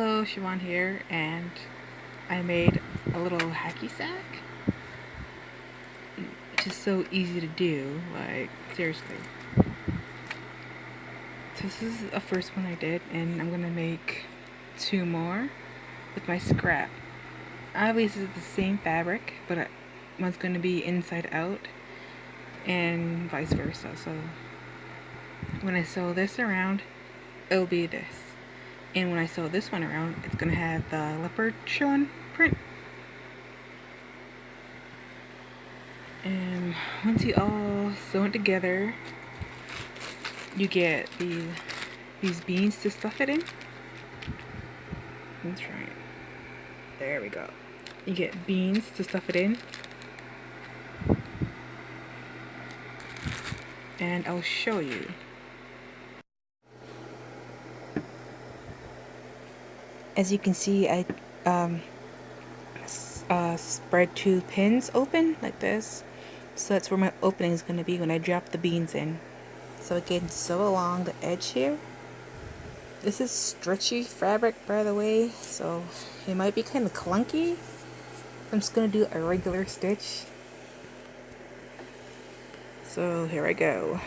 Hello, Siobhan here, and I made a little hacky sack, which is so easy to do, like, seriously. So this is a first one I did, and I'm gonna make 2 more with my scrap. Obviously it's the same fabric, but one's gonna be inside out, and vice versa, so when I sew this around, it'll be this. And when I sew this one around, it's gonna have the leopard swan print. And once you all sew it together, you get these beans to stuff it in. That's right. There we go. You get beans to stuff it in. And I'll show you. As you can see, I spread 2 pins open like this. So that's where my opening is going to be when I drop the beans in. So again, sew along the edge here. This is stretchy fabric, by the way, so it might be kind of clunky. I'm just going to do a regular stitch. So here I go.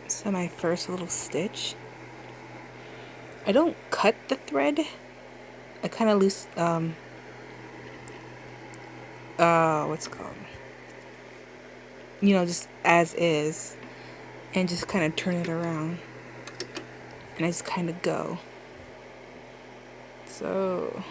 So my first little stitch. I don't cut the thread. I kind of loose, what's it called? You know, just as is. And just kind of turn it around. And I just kind of go. So...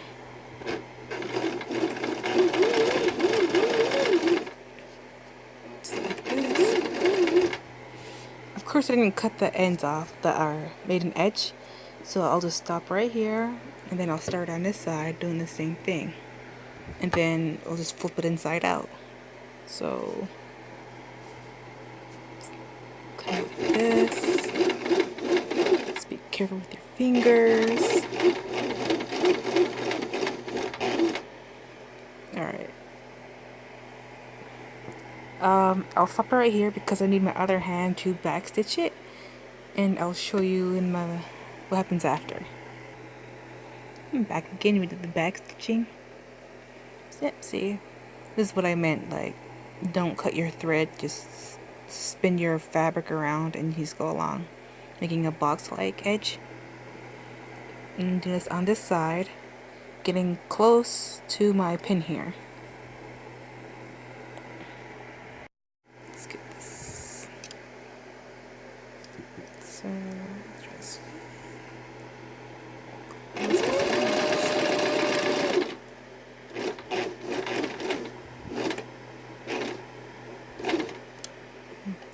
Of course I didn't cut the ends off that are made an edge. So I'll just stop right here. And then I'll start on this side doing the same thing. And then I'll just flip it inside out. So... kind of like this. Just be careful with your fingers. Alright. I'll stop right here because I need my other hand to backstitch it. And I'll show you in what happens after. I'm back again with the backstitching. Yep, see? This is what I meant, like, don't cut your thread, just spin your fabric around and just go along, making a box-like edge. And do this on this side, getting close to my pin here. Let's get this. So, try this.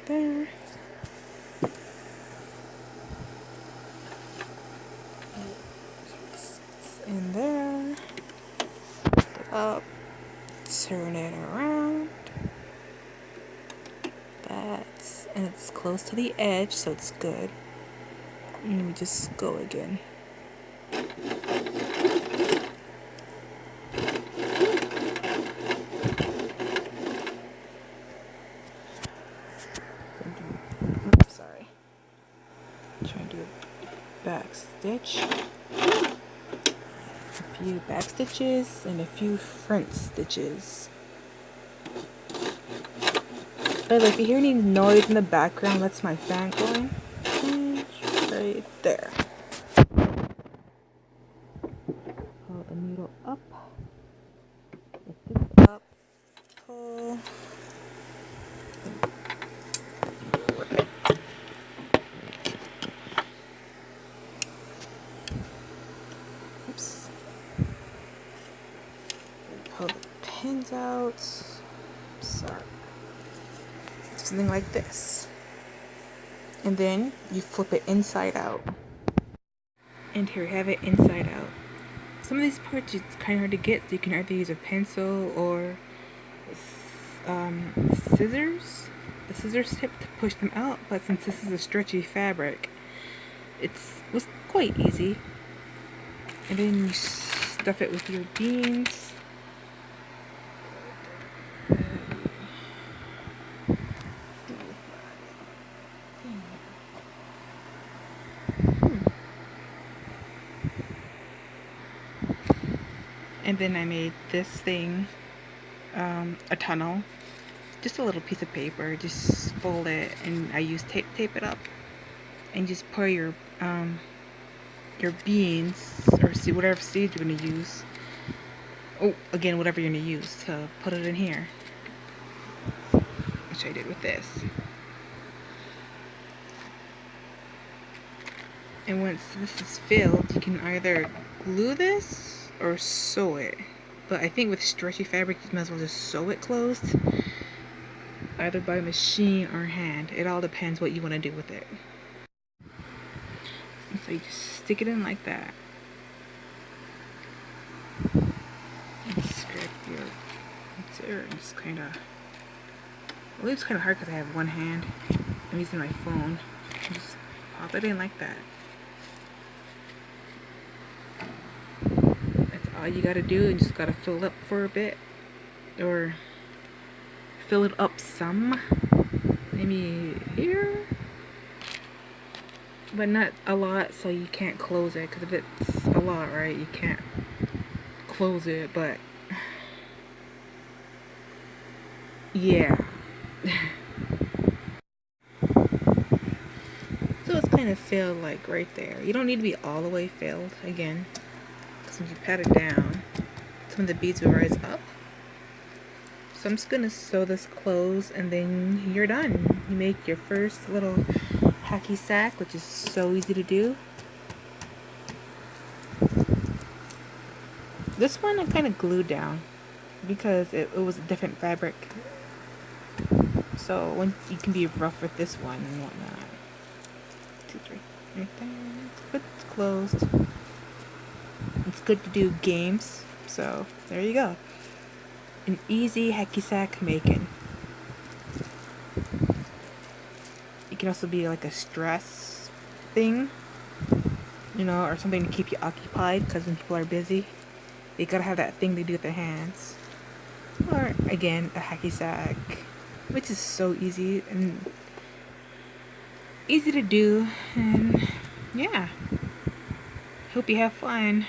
There. In there. Lift it up. Turn it around. And it's close to the edge, so it's good. And we just go again. Oops, sorry. Trying to do a back stitch. A few back stitches and a few front stitches. By the way, if you hear any noise in the background, that's my fan going. Right there. Pull the needle up. Lift this up. Pull. Oops. Pull the pins out. Sorry. Something like this. And then you flip it inside out. And here we have it inside out. Some of these parts it's kind of hard to get, so you can either use a pencil or scissors. The scissors tip to push them out, but since this is a stretchy fabric, it was quite easy. And then you stuff it with your beans. And then I made this thing, a tunnel. Just a little piece of paper, just fold it, and I use tape it up, and just pour your beans or whatever seed you're gonna use. Oh, again, whatever you're gonna use to put it in here, which I did with this. And once this is filled, you can either glue this or sew it. But I think with stretchy fabric, you might as well just sew it closed, either by machine or hand. It all depends what you want to do with it. And so you just stick it in like that. And scrape your there and just kind of. Well, it's kind of hard because I have one hand. I'm using my phone. Just pop it in like that. That's all you gotta do. You just gotta fill it up for a bit, or fill it up some. Maybe here, but not a lot, so you can't close it. Because if it's a lot, right, you can't close it. But yeah. So it's kind of filled like right there. You don't need to be all the way filled again, because when you pat it down, some of the beads will rise up. So I'm just gonna sew this closed, and then you're done. You make your first little hacky sack, which is so easy to do. This one I kind of glued down because it was a different fabric. So when you can be rough with this one and whatnot. 2, 3, right there. It's closed. It's good to do games. So there you go. An easy hacky sack making. It can also be like a stress thing, you know, or something to keep you occupied, because when people are busy, they gotta have that thing they do with their hands. Or again, a hacky sack, which is so easy and easy to do. And yeah, hope you have fun.